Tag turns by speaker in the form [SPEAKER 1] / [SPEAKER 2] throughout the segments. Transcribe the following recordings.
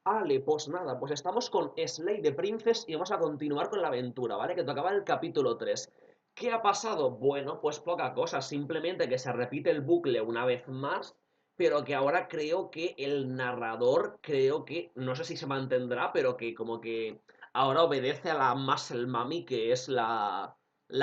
[SPEAKER 1] Ale, pues nada, pues estamos con Slay the Princess y vamos a continuar con la aventura, ¿vale? Que tocaba el capítulo 3. ¿Qué ha pasado? Bueno, pues poca cosa, simplemente que se repite el bucle una vez más, pero que ahora creo que el narrador, creo que, no sé si se mantendrá, pero que como que ahora obedece a la Muscle Mami, que es la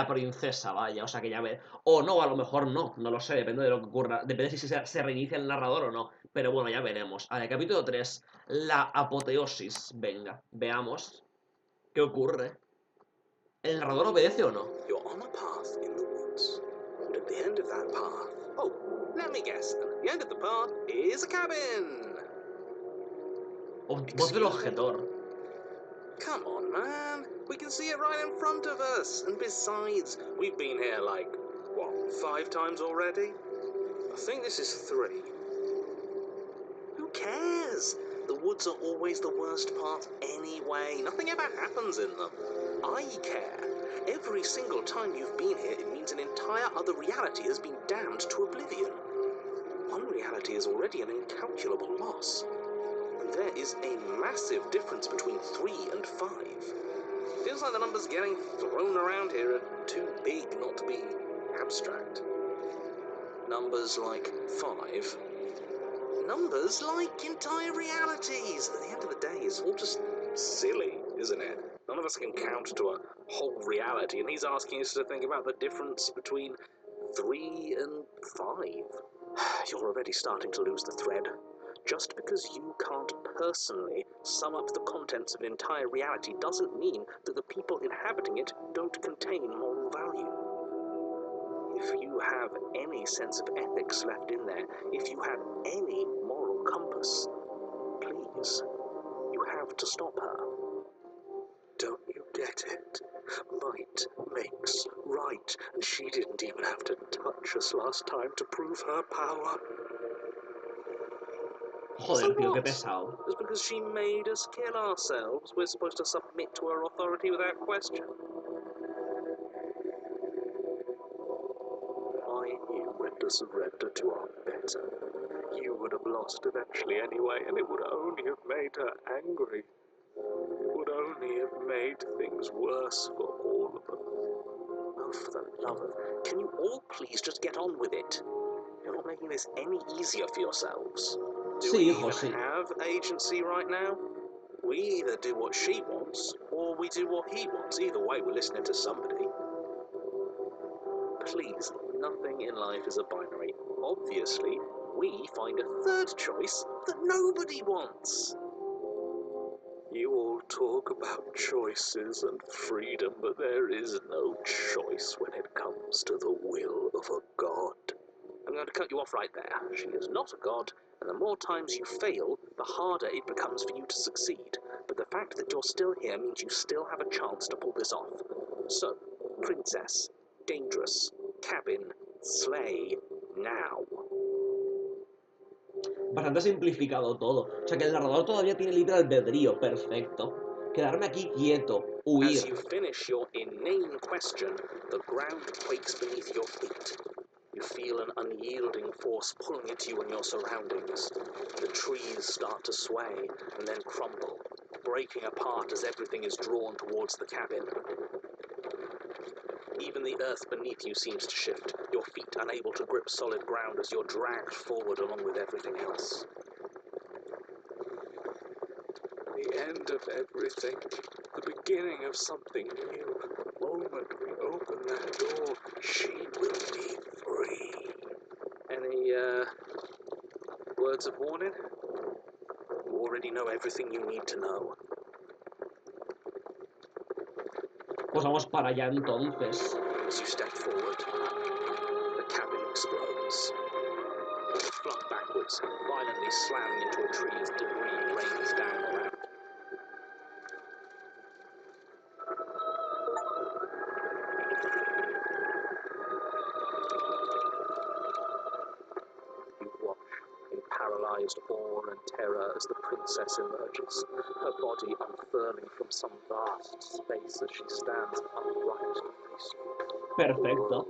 [SPEAKER 1] princesa, vaya, o sea que ya ve. O no, a lo mejor no, no lo sé, depende de lo que ocurra, depende si se reinicia el narrador o no, pero bueno, ya veremos. A ver, capítulo 3. La apoteosis. Venga, veamos qué ocurre. ¿El narrador obedece o no?
[SPEAKER 2] You're on a path in the woods, and at the end of that path, oh, let me guess, and at the end of the path is a cabin.
[SPEAKER 1] Voz del
[SPEAKER 2] Excuse me?
[SPEAKER 1] objetor.
[SPEAKER 2] Come on, man. We can see it right in front of us. And besides, we've been here like, what, 5 times already? I think this is 3. Who cares? The woods are always the worst part anyway. Nothing ever happens in them. I care. Every single time you've been here, it means an entire other reality has been damned to oblivion. One reality is already an incalculable loss. And there is a massive difference between 3 and 5. Feels like the numbers getting thrown around here are too big not to be abstract. Numbers like 5. Numbers like entire realities. At the end of the day, it's all just silly, isn't it? None of us can count to a whole reality, and he's asking us to think about the difference between 3 and 5. You're already starting to lose the thread. Just because you can't personally sum up the contents of an entire reality doesn't mean that the people inhabiting it don't contain moral value. If you have any sense of ethics left in there, if you have any moral compass, please, you have to stop her. Don't you get it? Might makes right, and she didn't even have to touch us last time to prove her power. So
[SPEAKER 1] Joder, tío, qué
[SPEAKER 2] what?
[SPEAKER 1] pesado.
[SPEAKER 2] Just because she made us kill ourselves, we're supposed to submit to her authority without question? I knew when to surrender to our better. You would have lost eventually anyway, and it would only have made her angry. It would only have made things worse for all of us. Oh, for the love of... Can you all please just get on with it? You're not making this any easier for yourselves. Do
[SPEAKER 1] Sí,
[SPEAKER 2] we
[SPEAKER 1] hijo,
[SPEAKER 2] even
[SPEAKER 1] sí.
[SPEAKER 2] have agency right now? We either do what she wants, or we do what he wants. Either way, we're listening to somebody. Please, nothing in life is a binary. Obviously, we find a third choice that nobody wants. You all talk about choices and freedom, but there is no choice when it comes to the will of a god. I'm going to cut you off right there. She is not a god, and the more times you fail, the harder it becomes for you to succeed. But the fact that you're still here means you still have a chance to pull this off. So, princess, dangerous, cabin, slay, now.
[SPEAKER 1] Bastante simplificado todo. O sea que el narrador todavía tiene libre albedrío. Perfecto. Quedarme aquí quieto.
[SPEAKER 2] As
[SPEAKER 1] Huir.
[SPEAKER 2] you finish your inane question, the ground quakes beneath your feet. You feel an unyielding force pulling at you and your surroundings. The trees start to sway and then crumble, breaking apart as everything is drawn towards the cabin. Even the earth beneath you seems to shift, your feet unable to grip solid ground as you're dragged forward along with everything else. The end of everything, the beginning of something new. The moment we open that door, she will be free. Any, words of warning? You already know everything you need to know.
[SPEAKER 1] Pues vamos para allá entonces.
[SPEAKER 2] As you step forward, the cabin explodes. Flung backwards, violently slamming into a tree as debris rains down around. You watch in paralyzed awe and terror as the princess emerges, her body unfurling from some vast space as she stands upright to face you. The
[SPEAKER 1] Perfecto.
[SPEAKER 2] world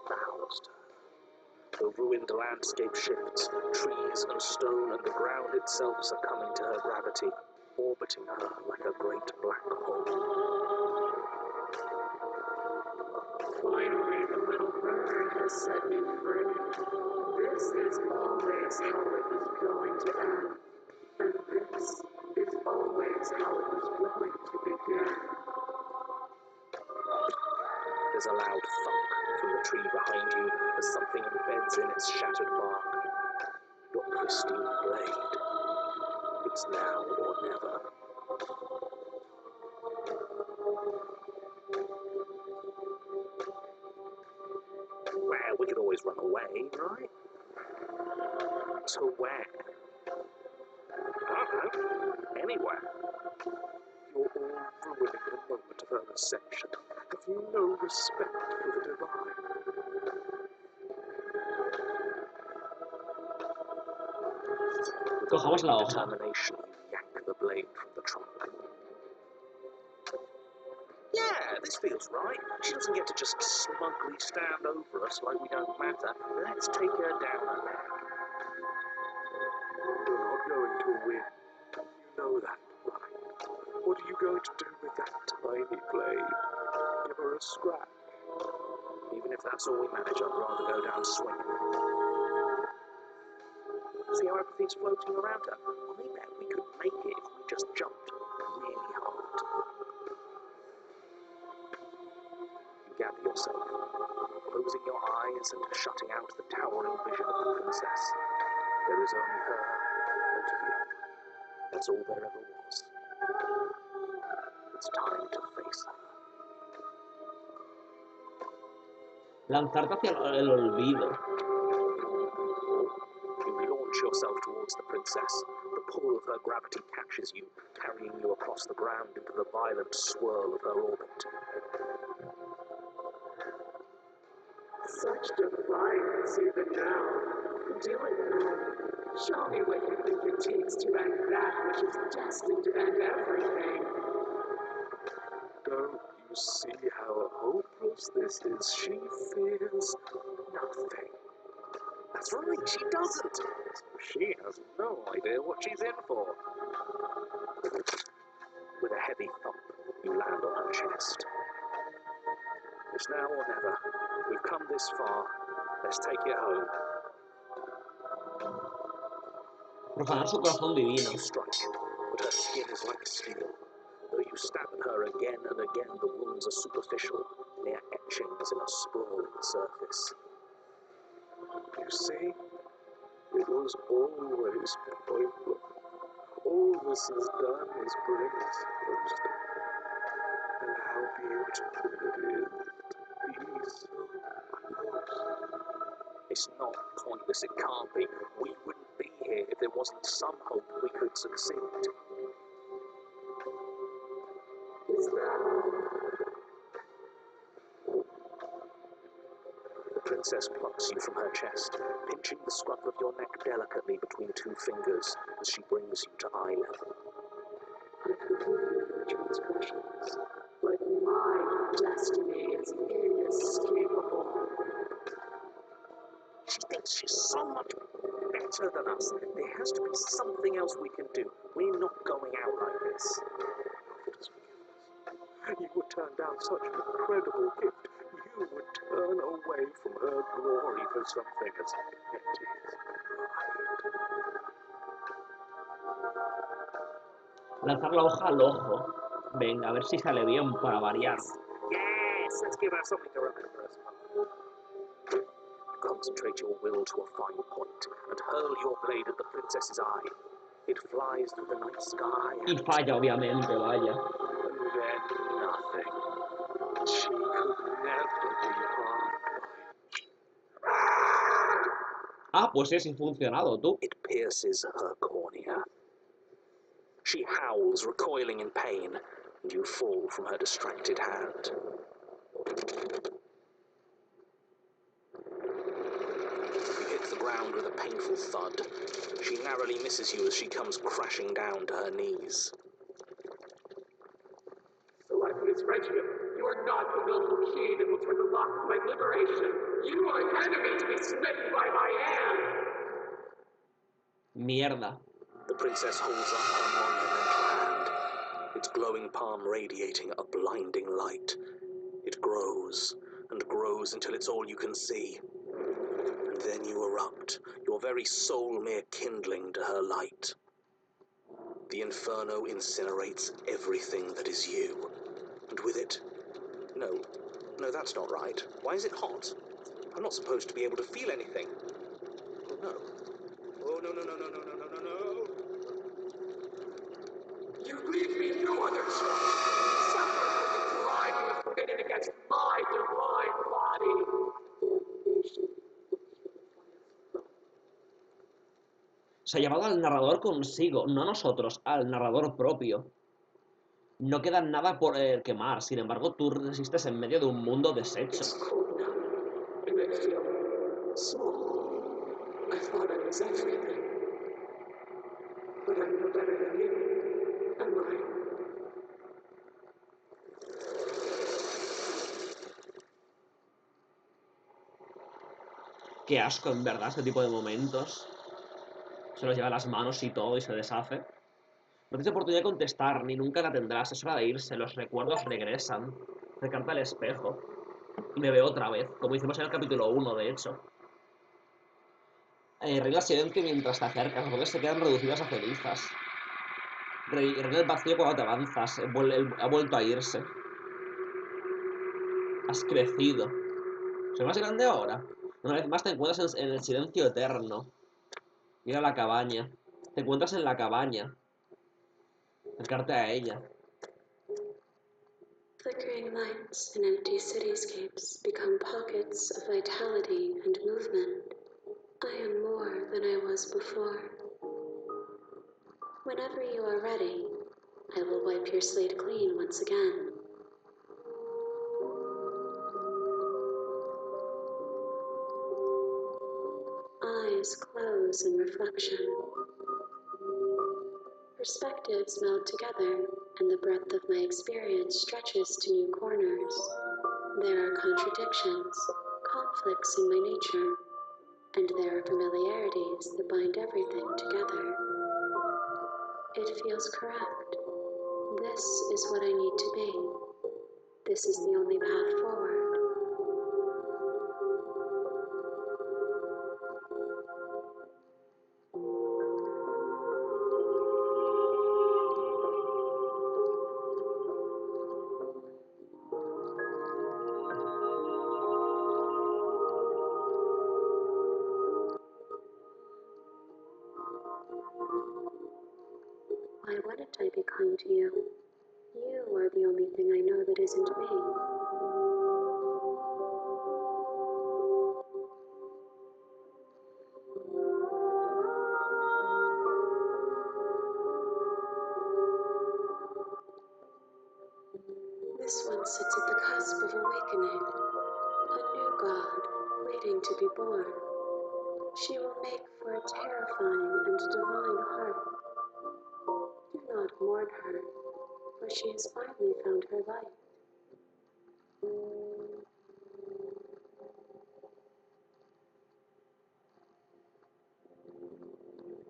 [SPEAKER 2] bows to her. The ruined landscape shifts, trees and stone and the ground itself succumbing to her gravity. orbiting her like a great black hole.
[SPEAKER 3] Finally, the little bird has set me free. This is always how it was going to end. And this is always how it was going to begin.
[SPEAKER 2] There's a loud thunk from the tree behind you as something embeds in its shattered bark. Your pristine blade. It's now or never. Well, we could always run away, right? To where? I don't know. Anywhere. You're all ruining the moment of her reception. Have you no respect for the divine?
[SPEAKER 1] Cojamos la hoja.
[SPEAKER 2] Determination, you yank the blade from the trunk. Yeah, this feels right. She doesn't get to just smugly stand over us like we don't matter. Let's take her down a leg. You're not going to win. You know that, right? What are you going to do with that tiny blade? Give her a scratch. Even if that's all we manage, I'd rather go down swinging. See how everything's floating around her? I bet we could make it if we just jumped really hard. You gather yourself, closing your eyes and shutting out the towering vision of the princess. There is only her point of view. That's all there ever was. It's time to face her.
[SPEAKER 1] Lanzarte hacia el olvido.
[SPEAKER 2] You launch yourself towards the princess. The pull of her gravity catches you, carrying you across the ground into the violent swirl of her orbit.
[SPEAKER 3] Such defiance even now. Do it now. Show me what you think it takes to end that which is destined to end everything.
[SPEAKER 2] Don't you see how hopeless this is? She fears nothing. That's right, she doesn't. She has no idea what she's in for. With a heavy thump, you land on her chest. It's now or never. We've come this far. Let's take it home.
[SPEAKER 1] Profanar su corazón divino.
[SPEAKER 2] You strike, but her skin is like steel. Though you stab at her again and again, the wounds are superficial, mere etchings in a sprawling surface. You see, it was always pointless. All this has done is bring us closer. And how beautiful it is to be so close. It's not pointless, it can't be. We wouldn't be here if there wasn't some hope we could succeed.
[SPEAKER 3] Is that
[SPEAKER 2] The princess plucks you from her chest, pinching the scruff of your neck delicately between two fingers as she brings you to eye level.
[SPEAKER 3] transgressions? But my destiny is inescapable.
[SPEAKER 2] She thinks she's so much better than us. There has to be something else we can do. We're not going out like this. You would turn down such an incredible gift. You would turn away from her glory for something as petty as pride.
[SPEAKER 1] Lanzar la hoja al ojo. Venga, a ver si sale bien para variar.
[SPEAKER 2] Yes, let's give her something to remember us by. Concentrate your will to a fine point and hurl your blade at the princess's eye. It flies through the night sky
[SPEAKER 1] Y falla, obviamente, vaya.
[SPEAKER 2] and then nothing. She could never be harmed by.
[SPEAKER 1] Ah, pues sí, sí funcionado, tú.
[SPEAKER 2] It pierces her cornea. She howls, recoiling in pain, and you fall from her distracted hand. You hit the ground with a painful thud. She narrowly misses you as she comes crashing down to her knees.
[SPEAKER 3] Celestia's Regiment, you are not the willful key that will turn the lock of my liberation. You are an enemy to be smitten by my hand.
[SPEAKER 1] Mierda.
[SPEAKER 2] The princess holds up her monumental hand. its glowing palm radiating a blinding light. It grows and grows until it's all you can see. And then you erupt, your very soul mere kindling to her light. The inferno incinerates everything that is you. And with it... No, that's not right. Why is it hot? I'm not supposed to be able to feel anything. Oh, no. Oh, no.
[SPEAKER 3] You leave me no other choice. Suffer the crime you have committed against my divine body.
[SPEAKER 1] Se ha llevado al narrador consigo, no a nosotros, al narrador propio. No queda nada por quemar, sin embargo, tú resistes en medio de un mundo deshecho.
[SPEAKER 3] It's cold now, and I feel small. I thought I was everything. But I'm no better than you, am I?
[SPEAKER 1] Qué asco, en verdad, este tipo de momentos. Se los lleva las manos y todo y se deshace. No tienes oportunidad de contestar, ni nunca la tendrás. Es hora de irse, los recuerdos regresan. Se canta el espejo. Y me veo otra vez, como hicimos en el capítulo 1, de hecho. Reina el silencio mientras te acercas, los voces se quedan reducidas a cenizas. Reina el vacío cuando te avanzas, ha vuelto a irse. Has crecido. ¿Soy más grande ahora? Una vez más te encuentras en el silencio eterno. Llega a la cabaña. Te encuentras en la cabaña. Acercarte a ella.
[SPEAKER 4] Flickering lights and empty cityscapes become pockets of vitality and movement. I am more than I was before. Whenever you are ready, I will wipe your slate clean once again. Eyes close in reflection. Perspectives meld together, and the breadth of my experience stretches to new corners. There are contradictions, conflicts in my nature, and there are familiarities that bind everything together. It feels correct. This is what I need to be. This is the only path forward. Why wouldn't I be kind to you? You are the only thing I know that isn't me. This one sits at the cusp of awakening, a new god waiting to be born. She will make for a terrifying and divine heart. Do not mourn her, for she has finally found her light.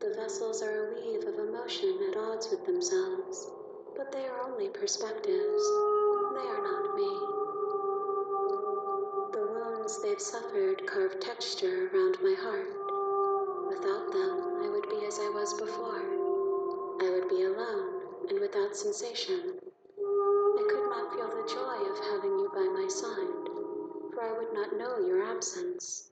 [SPEAKER 4] The vessels are a weave of emotion at odds with themselves, but they are only perspectives. They are not me. The wounds they've suffered carve texture around my heart. Without them, I would be as I was before. I would be alone and without sensation. I could not feel the joy of having you by my side, for I would not know your absence.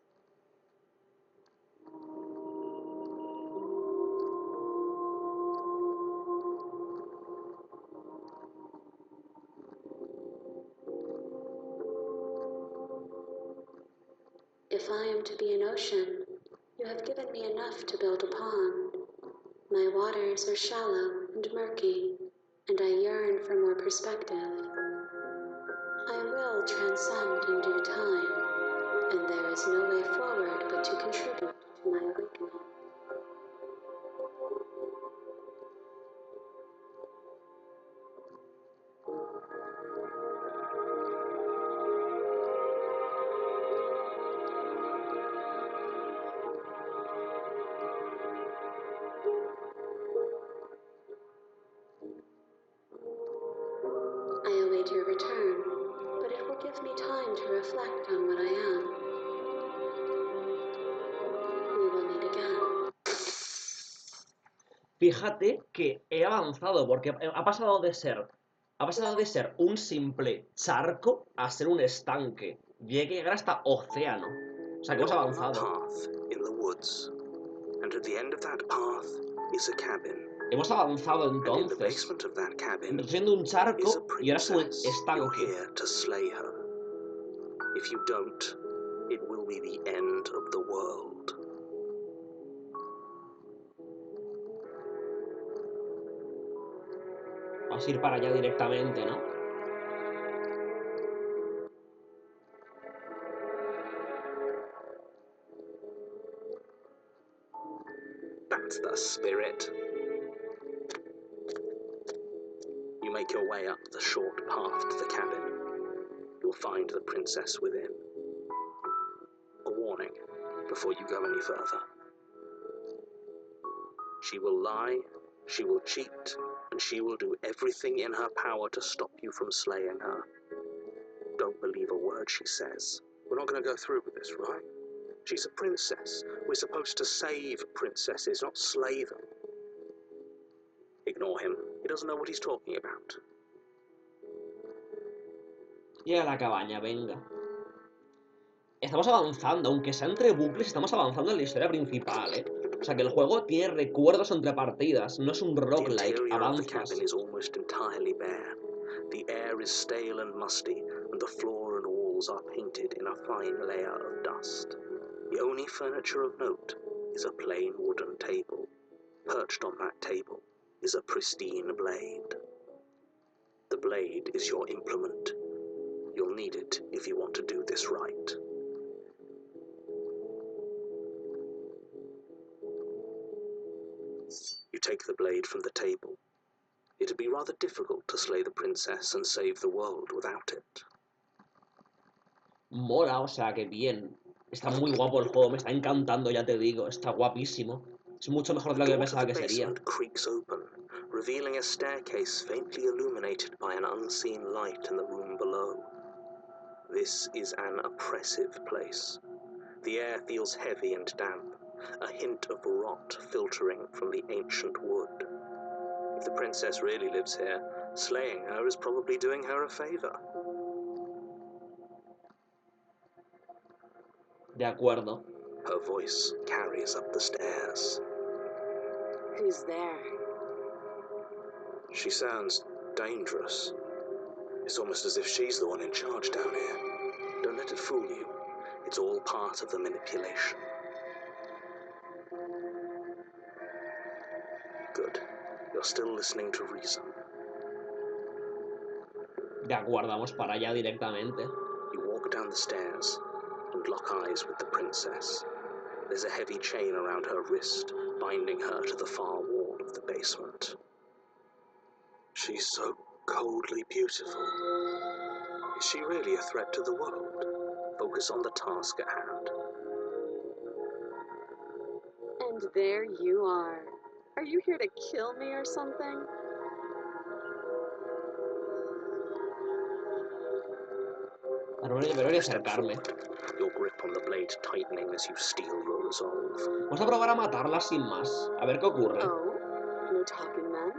[SPEAKER 4] If I am to be an ocean, you have given me enough to build a pond. My waters are shallow and murky, and I yearn for more perspective. I will transcend in due time, and there is no way forward but to contribute to my awakening. Give me time to reflect on what I am. We will meet again.
[SPEAKER 1] Fíjate que he avanzado, porque ha pasado de ser un simple charco a ser un estanque. Y hay que llegar hasta océano. O sea, que hemos
[SPEAKER 2] You're on a
[SPEAKER 1] avanzado.
[SPEAKER 2] path in the woods, and at the end of that path is a cabin.
[SPEAKER 1] Hemos avanzado
[SPEAKER 2] And in the
[SPEAKER 1] entonces.
[SPEAKER 2] basement of that cabin
[SPEAKER 1] Empezó siendo un
[SPEAKER 2] is a
[SPEAKER 1] charco y ahora es un
[SPEAKER 2] princess. You're
[SPEAKER 1] estanque.
[SPEAKER 2] here to slay her. If you don't, it will be the end of the world.
[SPEAKER 1] Vamos a ir para allá directamente, ¿no?
[SPEAKER 2] That's the spirit. You make your way up the short path to the cabin. You'll find the princess within. A warning before you go any further. She will lie, she will cheat, and she will do everything in her power to stop you from slaying her. Don't believe a word she says. We're not going to go through with this, right? She's a princess. We're supposed to save princesses, not slay them. Ignore him. He doesn't know what he's talking about.
[SPEAKER 1] Llega a la cabaña, venga. Estamos avanzando, aunque sea entre bucles, estamos avanzando en la historia principal, ¿eh? O sea, que el juego tiene recuerdos entre partidas, no es un
[SPEAKER 2] The
[SPEAKER 1] roguelike,
[SPEAKER 2] interior of the
[SPEAKER 1] avanzas.
[SPEAKER 2] cabin is almost entirely bare. The air is stale and musty, and the floor and walls are painted in a fine layer of dust. The only furniture of note is a plain wooden table. Perched on that table is a pristine blade. The blade is your implement. You'll need it if you want to do this right. You take the blade from the table. It'd be rather difficult to slay the princess and save the world without it.
[SPEAKER 1] Mola, o sea, que bien. Está muy guapo el juego, me está encantando, ya te digo, está guapísimo. Es mucho mejor de
[SPEAKER 2] The
[SPEAKER 1] lo que
[SPEAKER 2] door to
[SPEAKER 1] pensaba
[SPEAKER 2] the
[SPEAKER 1] que sería.
[SPEAKER 2] basement creaks open, revealing a staircase faintly illuminated by an unseen light in the room below. This is an oppressive place. The air feels heavy and damp, a hint of rot filtering from the ancient wood. If the princess really lives here, slaying her is probably doing her a favor.
[SPEAKER 1] De acuerdo.
[SPEAKER 2] Her voice carries up the stairs.
[SPEAKER 5] Who's there?
[SPEAKER 2] She sounds dangerous. It's almost as if she's the one in charge down here. Don't let it fool you. It's all part of the manipulation. Good. You're still listening to reason.
[SPEAKER 1] De acuerdo, vamos para allá directamente.
[SPEAKER 2] You walk down the stairs and lock eyes with the princess. There's a heavy chain around her wrist, binding her to the far wall of the basement. She's so coldly beautiful. Is she really a threat to the world? Focus on the task at hand.
[SPEAKER 5] And there you are. Are you here to kill me or something?
[SPEAKER 1] Pero voy a
[SPEAKER 2] You step
[SPEAKER 1] acercarme.
[SPEAKER 2] forward, your grip on the blade tightening as you steel your resolve.
[SPEAKER 1] Vamos a probar a matarla sin más. A ver qué ocurre.
[SPEAKER 5] Oh, no talking then?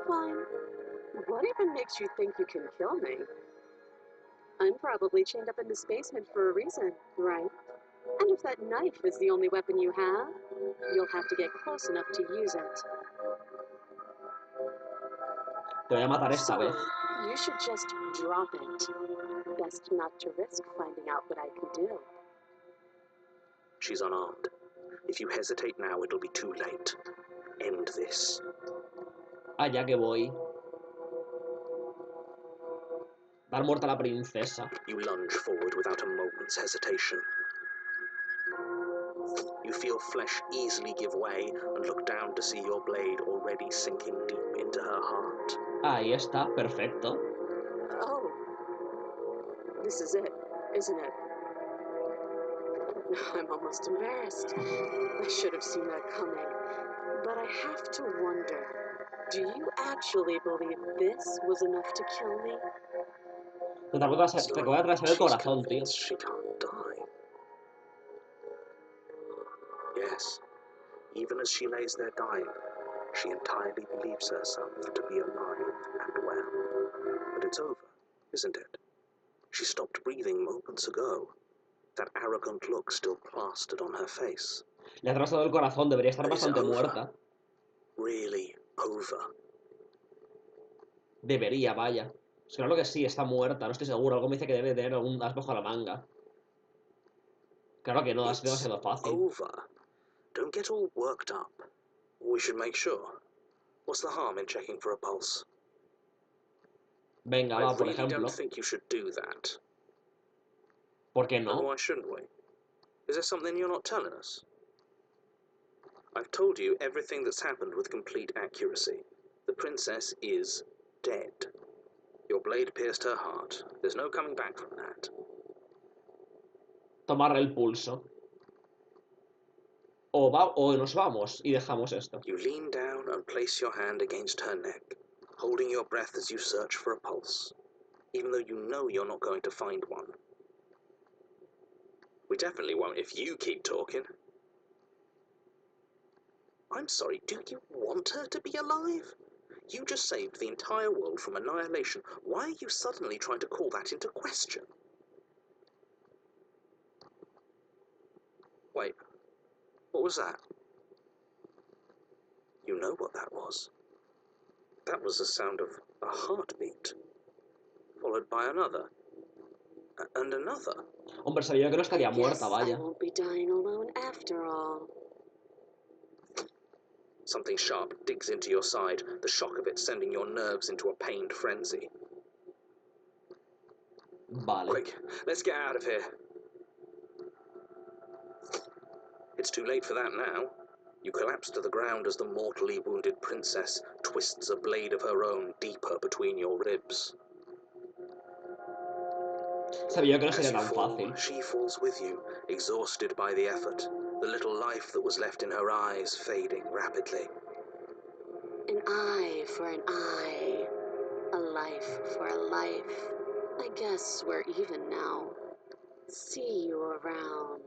[SPEAKER 5] Fine. What even makes you think you can kill me? I'm probably chained up in this basement for a reason, right? And if that knife is the only weapon you have, you'll have to get close enough to use it.
[SPEAKER 1] Te voy a matar esta
[SPEAKER 5] So,
[SPEAKER 1] vez.
[SPEAKER 5] you should just drop it. Best not to risk finding out what I can do.
[SPEAKER 2] She's unarmed. If you hesitate now, it'll be too late. End this.
[SPEAKER 1] Allá que voy. Dar muerta a la princesa.
[SPEAKER 2] You lunge forward without a moment's hesitation. You feel flesh easily give way and look down to see your blade already sinking deep into her heart.
[SPEAKER 1] Ahí está, perfecto.
[SPEAKER 5] Oh, this is it, isn't it? I'm almost embarrassed. I should have seen that coming. But I have to wonder, do you actually believe this was enough to kill me?
[SPEAKER 2] It's
[SPEAKER 1] Te
[SPEAKER 2] like
[SPEAKER 1] acabo de atravesar el
[SPEAKER 2] she's
[SPEAKER 1] corazón, tío.
[SPEAKER 2] convinced she can't die. Yes, even as she lays there dying, she entirely believes herself to be alive and well. But it's over, isn't it? She stopped breathing moments ago, that arrogant look still plastered on her face.
[SPEAKER 1] Le ha atravesado el corazón, debería estar
[SPEAKER 2] But is it
[SPEAKER 1] bastante
[SPEAKER 2] over?
[SPEAKER 1] muerta.
[SPEAKER 2] Really over?
[SPEAKER 1] Debería, vaya. Es claro que sí, está muerta, no estoy seguro. Algo me dice que debe tener algún as bajo la manga. Claro que no, ha sido
[SPEAKER 2] It's
[SPEAKER 1] demasiado fácil.
[SPEAKER 2] over. Don't get all worked up. We should make sure. What's the harm in checking for a pulse?
[SPEAKER 1] Venga,
[SPEAKER 2] I
[SPEAKER 1] va, por
[SPEAKER 2] really don't
[SPEAKER 1] ejemplo.
[SPEAKER 2] think you should do that.
[SPEAKER 1] ¿Por qué
[SPEAKER 2] And
[SPEAKER 1] no?
[SPEAKER 2] why shouldn't we? Is there something you're not telling us? I've told you everything that's happened with complete accuracy. The princess is dead. Your blade pierced her heart. There's no coming back from that.
[SPEAKER 1] Tomar el pulso. O nos vamos y dejamos esto.
[SPEAKER 2] You lean down and place your hand against her neck, holding your breath as you search for a pulse, even though you know you're not going to find one. We definitely won't if you keep talking. I'm sorry, do you want her to be alive? You just saved the entire world from annihilation. Why are you suddenly trying to call that into question? Wait, what was that? You know what that was. That was the sound of a heartbeat, followed by another, and another.
[SPEAKER 1] Hombre, sabía que no
[SPEAKER 5] I
[SPEAKER 1] estaría muerta,
[SPEAKER 5] guess I
[SPEAKER 1] vaya.
[SPEAKER 5] won't be dying alone after all.
[SPEAKER 2] Something sharp digs into your side, the shock of it sending your nerves into a pained frenzy.
[SPEAKER 1] Vale.
[SPEAKER 2] Quick, let's get out of here. It's too late for that now. You collapse to the ground as the mortally wounded princess twists a blade of her own deeper between your ribs.
[SPEAKER 1] Sabía que no
[SPEAKER 2] As
[SPEAKER 1] sería
[SPEAKER 2] you
[SPEAKER 1] tan
[SPEAKER 2] fall,
[SPEAKER 1] fácil.
[SPEAKER 2] she falls with you, exhausted by the effort, the little life that was left in her eyes fading rapidly.
[SPEAKER 5] An eye for an eye, a life for a life. I guess we're even now. See you around.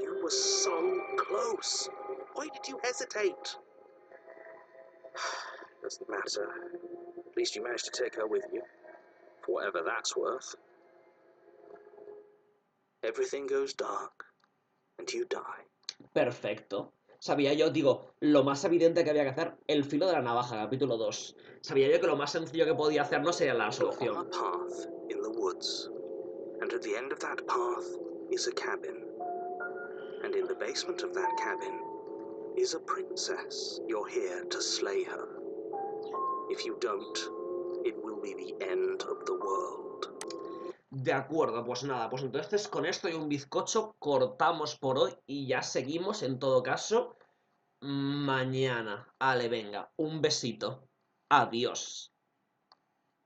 [SPEAKER 2] You were so close. Why did you hesitate? Doesn't matter. At least you managed to take her with you, for whatever that's worth. Everything goes dark, and you die.
[SPEAKER 1] Perfecto. Sabía yo, digo, lo más evidente que había que hacer, el filo de la navaja, capítulo 2. Sabía yo que lo más sencillo que podía hacer no sería la
[SPEAKER 2] You're on a
[SPEAKER 1] solución.
[SPEAKER 2] path in the woods, and at the end of that path is a cabin. And in the basement of that cabin is a princess. You're here to slay her. If you don't, it will be the end of the world.
[SPEAKER 1] De acuerdo, pues nada, pues entonces con esto y un bizcocho cortamos por hoy y ya seguimos en todo caso mañana. Ale, venga, un besito. Adiós.